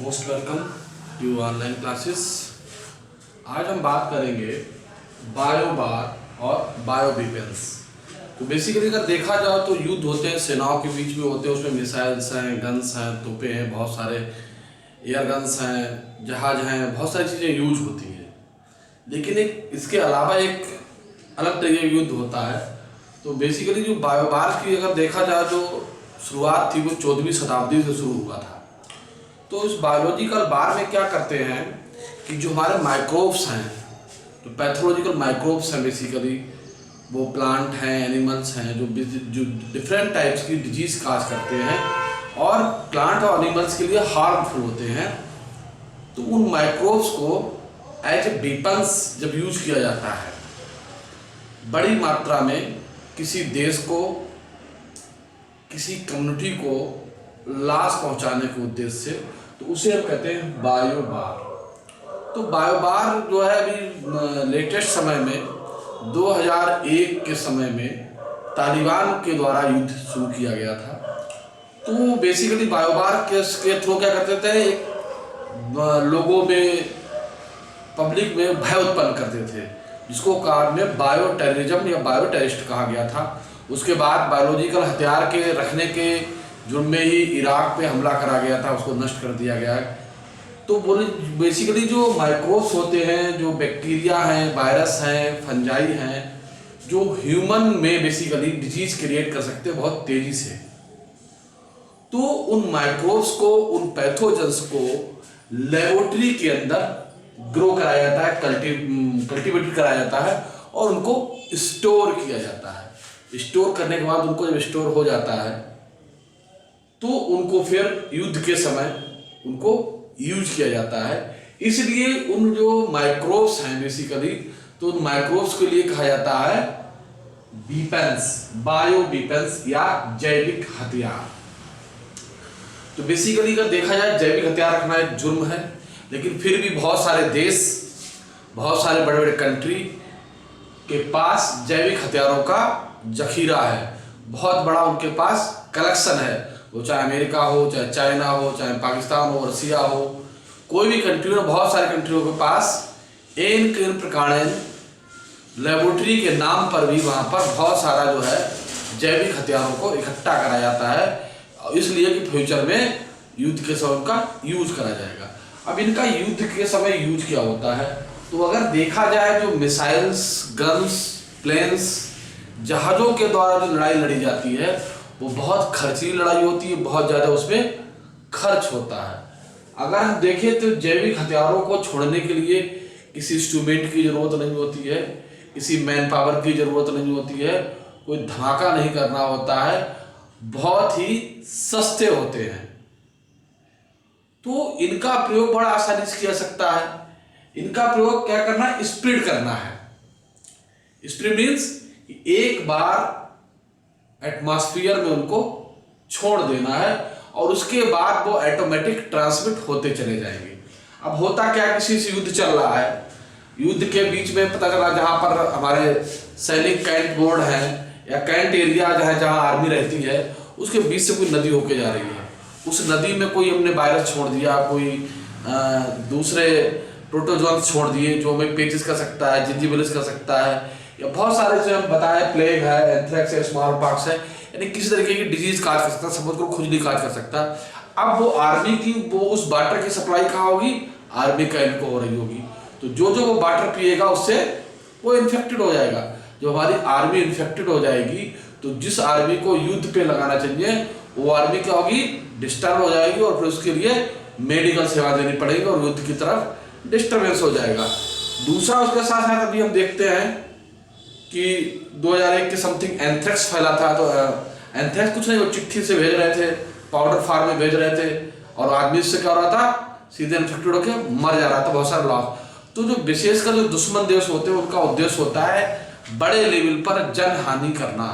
Most welcome to online classes. आज हम बात करेंगे बायोबार और बायो वेपन्स। तो बेसिकली अगर देखा जाए तो युद्ध होते हैं, सेनाओं के बीच में होते हैं, उसमें मिसाइल्स हैं, गन्स हैं, तोपें हैं, बहुत सारे एयर गन्स हैं, जहाज हैं, बहुत सारी चीज़ें यूज होती हैं। लेकिन एक इसके अलावा एक अलग तरीके का युद्ध होता है। तो बेसिकली जो बायोबार की अगर देखा जाए तो शुरुआत थी वो 14वीं शताब्दी से शुरू हुआ था। तो इस बायोलॉजिकल बार में क्या करते हैं कि जो हमारे माइक्रोब्स हैं, जो पैथोलॉजिकल माइक्रोब्स हैं, बेसिकली वो प्लांट हैं, एनिमल्स हैं, जो डिफरेंट टाइप्स की डिजीज काज करते हैं और प्लांट और एनिमल्स के लिए हार्मफुल होते हैं। तो उन माइक्रोब्स को एज ए वेपन्स जब यूज किया जाता है बड़ी मात्रा में किसी देश को, किसी कम्युनिटी को लाश पहुंचाने के उद्देश्य से, तो उसे हम कहते हैं बायोबार। तो बायोबार जो है अभी लेटेस्ट समय में 2001 के समय में तालिबान के द्वारा युद्ध शुरू किया गया था। तो बेसिकली बायोबार के थ्रू क्या करते थे, एक लोगों में, पब्लिक में भय उत्पन्न करते थे, जिसको कार में बायो टेररिज्म या बायो टेररिस्ट कहा गया था। उसके बाद बायोलॉजिकल हथियार के रखने के जुर्म में ही इराक पे हमला करा गया था, उसको नष्ट कर दिया गया है। तो बोले बेसिकली जो माइक्रोब्स होते हैं, जो बैक्टीरिया हैं, वायरस हैं, फंजाई हैं, जो ह्यूमन में बेसिकली डिजीज क्रिएट कर सकते हैं बहुत तेजी से। तो उन माइक्रोब्स को, उन पैथोजेंस को लेबोरेटरी के अंदर ग्रो कराया जाता है, कल्टीवेट कराया जाता है और उनको स्टोर किया जाता है। स्टोर करने के बाद उनको जब स्टोर हो जाता है तो उनको फिर युद्ध के समय उनको यूज किया जाता है। इसलिए उन जो माइक्रोब्स हैं बेसिकली, तो उन माइक्रोब्स के लिए कहा जाता है वेपन्स, बायो वेपन्स या जैविक हथियार। तो बेसिकली अगर देखा जाए जैविक हथियार रखना एक जुर्म है, लेकिन फिर भी बहुत सारे देश, बहुत सारे बड़े बड़े कंट्री के पास जैविक हथियारों का जखीरा है, बहुत बड़ा उनके पास कलेक्शन है। वो चाहे अमेरिका हो, चाहे चाइना हो, चाहे पाकिस्तान हो, रसिया हो, कोई भी कंट्री हो, बहुत सारे कंट्रियों के पास एन प्रकार लेबोरेटरी के नाम पर भी वहाँ पर बहुत सारा जो है जैविक हथियारों को इकट्ठा करा जाता है, इसलिए कि फ्यूचर में युद्ध के समय उनका यूज करा जाएगा। अब इनका युद्ध के समय यूज क्या होता है, तो अगर देखा जाए जो मिसाइल्स, गन्स, प्लेन्स, जहाज़ों के द्वारा जो लड़ाई लड़ी जाती है वो बहुत खर्चीली लड़ाई होती है, बहुत ज़्यादा उसमें खर्च होता है। अगर हम देखें तो जैविक हथियारों को छोड़ने के लिए किसी इंस्ट्रूमेंट की ज़रूरत नहीं होती है, किसी मैन पावर की ज़रूरत नहीं होती है, कोई धमाका नहीं करना होता है, बहुत ही सस्ते होते हैं। तो इनका प्रयोग बड़ा आसानी से किया सकता है। इनका प्रयोग क्या करना है, स्प्रेड करना है। स्प्रेड मीन्स एक बार एटमॉस्फेयर में उनको छोड़ देना है और उसके बाद वो ऑटोमेटिक ट्रांसमिट होते चले जाएंगे। अब होता क्या, किसी से युद्ध चल रहा है, युद्ध के बीच में पता चला जहाँ पर हमारे सैनिक कैंट बोर्ड है या कैंट एरिया है जहाँ आर्मी रहती है, उसके बीच से कोई नदी होके जा रही है, उस नदी में कोई हमने वायरस छोड़ दिया, कोई दूसरे प्रोटोजोन्स छोड़ दिए जो हमें पेचिस कर सकता है, जिंजीबिलिस कर सकता है, या बहुत सारे जो हम बताए, प्लेग है, एंथ्रेक्स है, स्मॉल पॉक्स है, यानी किसी तरीके की डिजीज काज कर सकता है, समझ को खुजली काज कर सकता है। अब वो आर्मी की वो उस वाटर की सप्लाई कहाँ होगी, आर्मी कैंप को हो रही होगी। तो जो जो वो वाटर पिएगा उससे वो इन्फेक्टेड हो जाएगा। जो हमारी आर्मी इन्फेक्टेड हो जाएगी तो जिस आर्मी को युद्ध पे लगाना चाहिए वो आर्मी क्या होगी, डिस्टर्ब हो जाएगी और फिर उसके लिए मेडिकल सेवा देनी पड़ेगी और युद्ध की तरफ डिस्टर्बेंस हो जाएगा। दूसरा उसके साथ साथ अभी हम देखते हैं कि 2001 के समथिंग एंथ्रेक्स फैला था। तो एंथ्रेक्स कुछ नहीं, वो चिट्ठी से भेज रहे थे, पाउडर फार्म में भेज रहे थे और आदमी से क्या हो रहा था, सीधे इन्फेक्टेड होकर मर जा रहा था, बहुत सारा लॉस। तो जो विशेषकर जो दुश्मन देश होते हैं उनका उद्देश्य होता है बड़े लेवल पर जन हानि करना,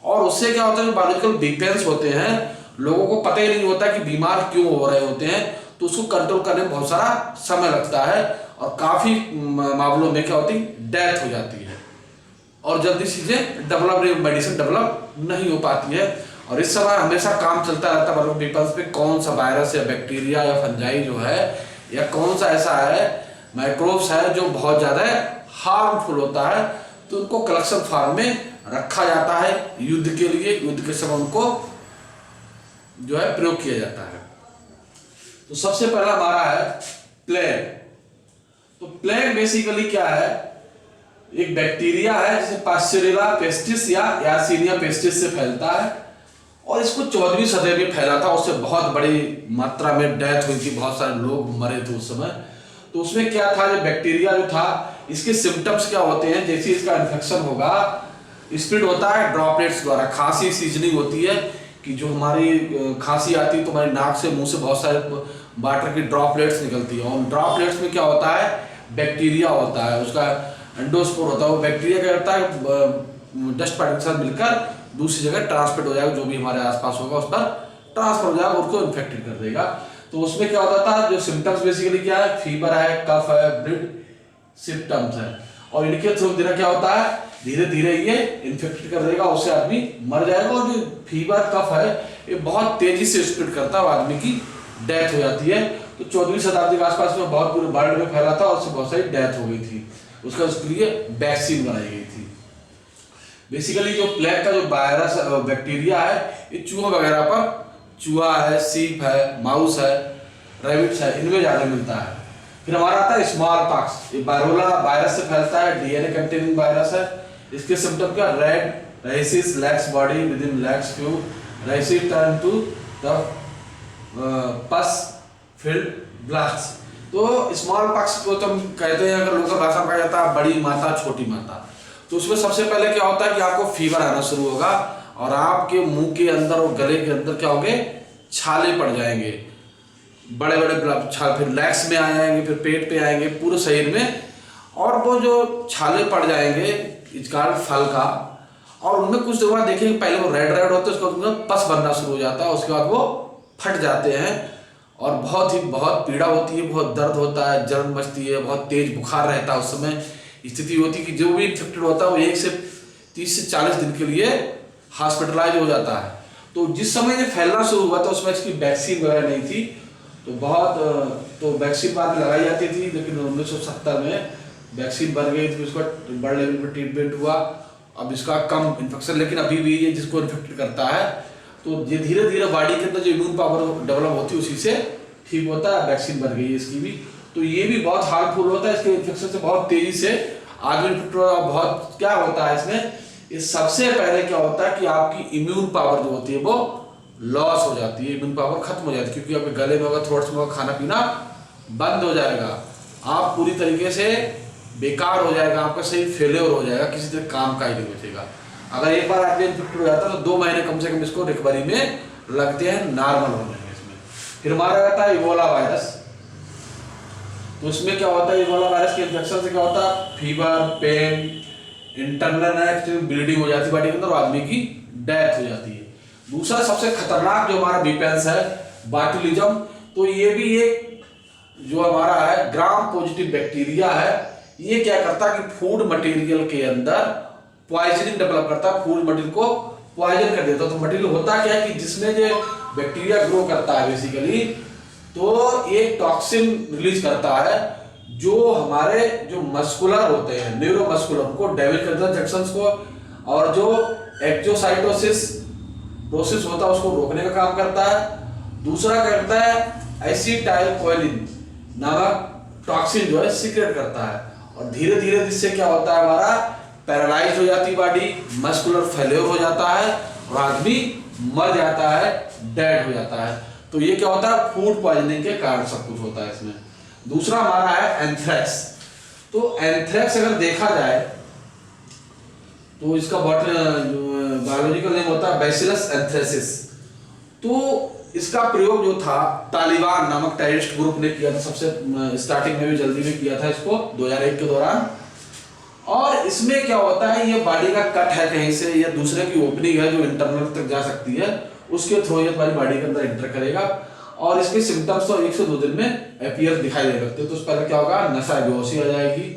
और उससे क्या होता है, जो बायोलॉजिकल वेपन्स होते हैं लोगों को पता ही नहीं होता कि बीमार क्यों हो रहे होते हैं, तो उसको कंट्रोल करने में बहुत सारा समय लगता है और काफी मामलों में क्या होती है, डेथ हो जाती है और जल्दी चीजें डेवलप, मेडिसिन डेवलप नहीं हो पाती है। और इस समय हमेशा काम चलता रहता है बायो पीपल्स पे, कौन सा वायरस या बैक्टीरिया या फंजाई जो है या कौन सा ऐसा है माइक्रोब्स है जो बहुत ज़्यादा हार्मफुल होता है, तो उनको कलेक्शन फार्म में रखा जाता है युद्ध के लिए। युद्ध के समय उनको जो है प्रयोग किया जाता है। तो सबसे पहला हमारा है प्लेग। तो प्लेग बेसिकली क्या है, एक बैक्टीरिया है जिसे पास्चुरेला पेस्टिस या यार्सीनिया पेस्टिस से फैलता है और इसको 14वीं सदी में फैला था। उससे बहुत बड़ी मात्रा में डेथ हुई थी, बहुत सारे लोग मरे थे उस समय। तो उसमें क्या था, जो बैक्टीरिया जो था इसके सिम्टम्स क्या होते हैं, जैसे इसका इन्फेक्शन होगा स्प्रेड होता है ड्रॉपलेट्स द्वारा। खांसी सीजनिंग होती है कि जो हमारी खांसी आती है तो हमारी नाक से मुंह से बहुत सारे वाटर की ड्रॉपलेट्स निकलती है और ड्रॉपलेट्स में क्या होता है बैक्टीरिया होता है, उसका एंडोस्पोर होता है। वो बैक्टीरिया क्या करता है डस्ट पार्टिकल के साथ मिलकर दूसरी जगह ट्रांसमिट हो जाएगा, जो भी हमारे आसपास होगा उस पर ट्रांसफर हो जाएगा, उसको इन्फेक्टेड कर देगा। तो उसमें क्या होता था, जो सिम्टम्स बेसिकली क्या है, फीवर है, कफ है, ब्लड सिम्टम्स है और इनके थ्रू धीरे क्या होता है, धीरे धीरे ये इन्फेक्टेड कर देगा, उससे आदमी मर जाएगा। और जो फीवर कफ है ये बहुत तेजी से स्प्रेड करता है और आदमी की डेथ हो जाती है। तो 14वीं शताब्दी के आसपास में बहुत पूरे वर्ल्ड में फैला था और उससे बहुत सारी डेथ हो गई थी। उसका उसके लिए वैक्सीन बनाई गई थी। बेसिकली जो प्लेग का जो वायरस बैक्टीरिया है ये चूहा वगैरह पर, चूहा है, सीप है, माउस है, रैबिट्स है, इनमें ज्यादा मिलता है। फिर हमारा आता है स्मॉल पॉक्स, ये वायरोला वायरस से फैलता है, डीएनए कंटेनिंग वायरस है। इसके सिम्टम क्या, red rashes lacks body with in lacks few rashes turn to the pus filled blast. तो स्मॉल पॉक्स को तो हम कहते हैं, अगर लोकल भाषा में कहा जाता है बड़ी माता छोटी माता। तो उसमें सबसे पहले क्या होता है कि आपको फीवर आना शुरू होगा और आपके मुंह के अंदर और गले के अंदर क्या होंगे, छाले पड़ जाएंगे, बड़े बड़े छाले, फिर लेग्स में आ जाएंगे, फिर पेट पे आएंगे, पूरे शरीर में। और वो जो छाले पड़ जाएंगे इस कारण फल का, और उनमें कुछ देर बाद देखेंगे पहले वो रेड रेड होते हैं, उसके बाद पस बनना शुरू हो जाता है, उसके बाद वो फट जाते हैं और बहुत पीड़ा होती है, बहुत दर्द होता है, जलन मचती है, बहुत तेज बुखार रहता है। उस समय स्थिति होती है कि जो भी इन्फेक्टेड होता है वो 1 से 30 से 40 दिन के लिए हॉस्पिटलाइज हो जाता है। तो जिस समय ये फैलना शुरू हुआ था उसमें इसकी वैक्सीन वगैरह नहीं थी, तो वैक्सीन बाद में लगाई जाती थी, लेकिन 1970 में वैक्सीन बन गई थी, उसका बड़े लेवल पर ट्रीटमेंट हुआ। अब इसका कम इन्फेक्शन, लेकिन अभी भी ये जिसको इन्फेक्टेड करता है तो ये धीरे धीरे बॉडी के अंदर जो इम्यून पावर डेवलप होती है उसी से ठीक होता है। वैक्सीन बन गई है इसकी भी, तो ये भी बहुत हार्मफुल होता है, इसके इन्फेक्शन से बहुत तेजी से आगे इन्फेक्ट होता है। बहुत क्या होता है इसमें, इस सबसे पहले क्या होता है कि आपकी इम्यून पावर जो होती है वो लॉस हो जाती है, इम्यून पावर खत्म हो जाती है, क्योंकि आपके गले में होगा, थ्रोट्स में होगा, खाना पीना बंद हो जाएगा, आप पूरी तरीके से बेकार हो जाएगा, आपका शरीर फेलियर हो जाएगा, किसी तरह काम का ही नहीं बचेगा। अगर एक बार आदमी इन्फेक्टेड हो जाता है तो 2 महीने कम से कम इसको रिकवरी में लगते हैं, नॉर्मल होने में इसमें। फिर हमारा रहता है इबोला वायरस। तो उसमें क्या होता है, इबोला वायरस के इन्फेक्शन से क्या होता है, फीवर, पेन, इंटरनल ब्लीडिंग हो जाती है बॉडी के अंदर और आदमी की डेथ हो जाती है। दूसरा सबसे खतरनाक जो हमारा वीपेंस है बाटुलिज्म। तो ये भी एक जो हमारा है ग्राम पॉजिटिव बैक्टीरिया है। ये क्या करता है कि फूड मटेरियल के अंदर पॉइजनिंग डेवलप करता है, फूड मटेरियल को पॉइजन कर देता है। तो मटेरियल होता क्या है कि जिसमें जो बैक्टीरिया ग्रो करता है बेसिकली, तो एक टॉक्सिन रिलीज करता है जो हमारे जो मस्कुलर होते हैं, न्यूरोमस्कुलर को डैमेज करता है, जंक्शंस को, और जो एक्जोसाइटोसिस प्रोसेस होता है उसको रोकने का काम करता है। दूसरा क्या करता है, एसिटाइलकोलिन नामक टॉक्सिन जो है सीक्रेट करता है, और धीरे धीरे इससे क्या होता है, हमारा पैरालाइज हो जाती है बॉडी, मस्कुलर फेलियर हो जाता है और आदमी मर जाता है, डेड हो जाता है। तो ये क्या होता है, फूड पॉइजनिंग के कारण सब कुछ होता है इसमें। दूसरा हमारा है एंथ्रेक्स। तो एंथ्रेक्स अगर देखा जाए तो इसका बायोलॉजिकल नेम होता है बैसिलस एंथ्रेसिस। तो इसका प्रयोग जो था तालिबान नामक टेररिस्ट ग्रुप ने किया था, सबसे स्टार्टिंग में भी जल्दी में किया था इसको 2001 के दौरान। और इसमें क्या होता है, ये बॉडी का कट है कहीं से या दूसरे की ओपनिंग है जो इंटरनल तक जा सकती है, उसके थ्रू ये हमारी बॉडी के अंदर एंटर करेगा और इसके सिम्टम्स तो 1 से 2 दिन में अपीयर दिखाई दे सकते हैं। तो उससे पहले क्या होगा, नशा बेहोशी आ जाएगी,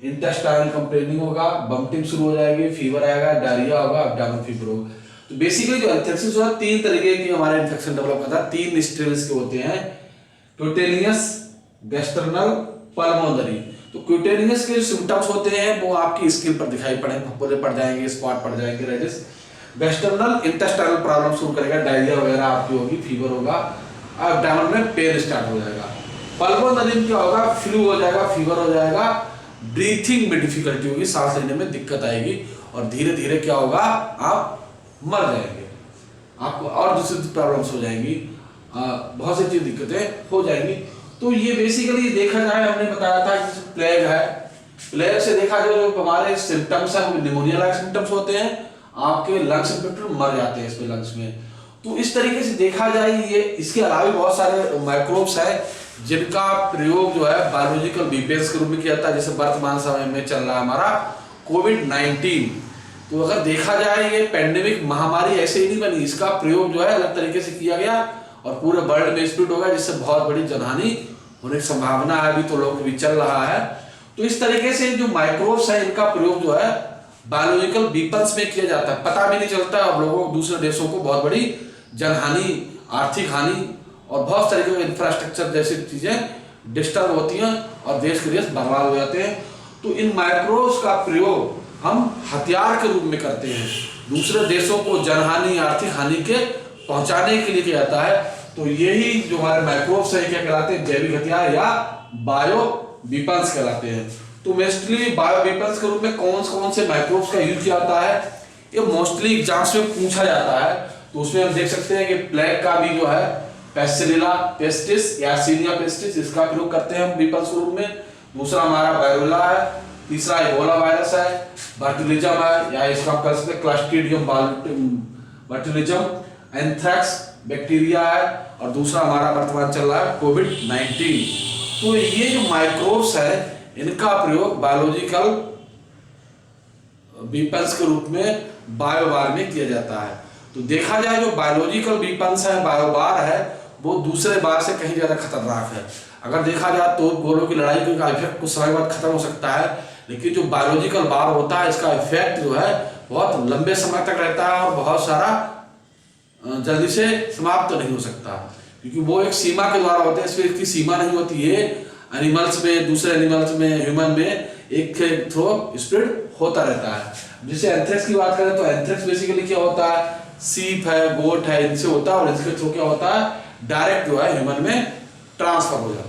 इंटेस्टाइनल कंप्लेनिंग होगा, बम्टिंग शुरू हो जाएगी, फीवर आएगा, डायरिया होगा, एब्डोमेनल फीवर होगा। तो बेसिकली जो एंथ्रेक्सिस जो है 3 तरीके के हमारे इन्फेक्शन डेवलप करता है, 3 स्टेज के होते हैं, क्यूटेनियस, गैस्ट्रनल, पल्मोनरी। तो क्यूटेनियस के जो सिम्टम्स होते हैं वो आपकी स्किन पर दिखाई पड़ेंगे, फफोले पड़ जाएंगे, स्पॉट पड़ जाएंगे, रेडिस। गैस्ट्रनल इंटेस्टाइनल प्रॉब्लम शुरू करेगा, डायरिया वगैरह आपकी होगी, फीवर होगा, एब्डोमेन में पेन स्टार्ट हो जाएगा। पल्मोनरी में क्या होगा, फ्लू हो जाएगा, फीवर हो जाएगा, ब्रीथिंग में डिफिकल्टी होगी, सांस लेने में दिक्कत आएगी, और धीरे धीरे क्या होगा, आप मर जाएंगे, आपको और दूसरी प्रॉब्लम्स हो जाएंगी, बहुत सी चीज दिक्कतें हो जाएंगी। तो ये बेसिकली देखा जाए, हमने बताया था कि प्लेग है, प्लेग से देखा जाए जो हमारे सिम्टम्स है वो निमोनिया लाइक सिम्टम्स होते हैं, आपके लंग्स इन्फेक्टेड मर जाते हैं इसमें लंग्स में। तो इस तरीके से देखा जाए, ये इसके अलावा बहुत सारे माइक्रोब्स हैं जिनका प्रयोग जो है बायोलॉजिकल बीपेंस के रूप में किया जाता है, जैसे वर्तमान समय में चल रहा है हमारा कोविड-19। तो अगर देखा जाए ये पैंडेमिक महामारी ऐसे ही नहीं बनी, इसका प्रयोग जो है अलग तरीके से किया गया और पूरे वर्ल्ड में स्प्रेड होगा, जिससे बहुत बड़ी जनहानि होने की संभावना है, अभी तो लोग भी चल रहा है। तो इस तरीके से जो माइक्रोब्स है इनका प्रयोग जो है बायोलॉजिकल वीपन्स में किया जाता है, पता भी नहीं चलता, और लोगों को दूसरे देशों को बहुत बड़ी जनहानि, आर्थिक हानि और बहुत तरीके के इंफ्रास्ट्रक्चर जैसी चीजें डिस्टर्ब होती हैं और देश के देश बर्बाद हो जाते हैं। तो इन माइक्रोब्स का प्रयोग हम हथियार के रूप में करते हैं, दूसरे देशों को जनहानि, आर्थिक हानि के पहुंचाने के लिए किया जाता है। तो यही जो हमारे माइक्रोब्स है क्या कहलाते हैं, जैविक हथियार या बायो वीपन्स कहलाते हैं। तो मोस्टली बायो वीपन्स के रूप में कौन कौन से माइक्रोब्स का यूज किया जाता है, ये मोस्टली एग्जाम्स में पूछा जाता है। तो उसमें हम देख सकते हैं कि प्लेग का भी जो है पेस्टिलिला पेस्टिस या सीनिया पेस्टिस, इसका प्रयोग करते हैं हम वीपन्स के रूप में। दूसरा हमारा वायरुला है, तीसरा इबोला वायरस है, बर्टुलिज्म है, या इसका आप कह सकते हैं क्लस्ट्रीडियम बर्टुलिज्म, एंथ्रेक्स बैक्टीरिया है, और दूसरा हमारा वर्तमान चल रहा है कोविड-19। तो ये जो माइक्रोब्स है इनका प्रयोग बायोलॉजिकल वीपन्स के रूप में बायोबार में किया जाता है। तो देखा जाए जो बायोलॉजिकल वीपन्स है, बायोबार है, वो दूसरे बार से कहीं ज्यादा खतरनाक है। अगर देखा जाए तो गोलों की लड़ाई का इफेक्ट कुछ समय बाद खत्म हो सकता है, लेकिन जो बायोलॉजिकल बार होता है इसका इफेक्ट जो है बहुत लंबे समय तक रहता है और बहुत सारा जल्दी से समाप्त तो नहीं हो सकता, क्योंकि वो एक सीमा के द्वारा होते हैं, इसमें इसकी सीमा नहीं होती है। एनिमल्स में, दूसरे एनिमल्स में, ह्यूमन में एक थ्रो स्प्रेड होता रहता है। जैसे एंथ्रेक्स की बात करें तो एंथ्रेक्स बेसिकली क्या होता है, सीप है, गोट है, इनसे होता है, और इसके थ्रू क्या होता है, डायरेक्ट जो है ह्यूमन में ट्रांसफर हो जाता है।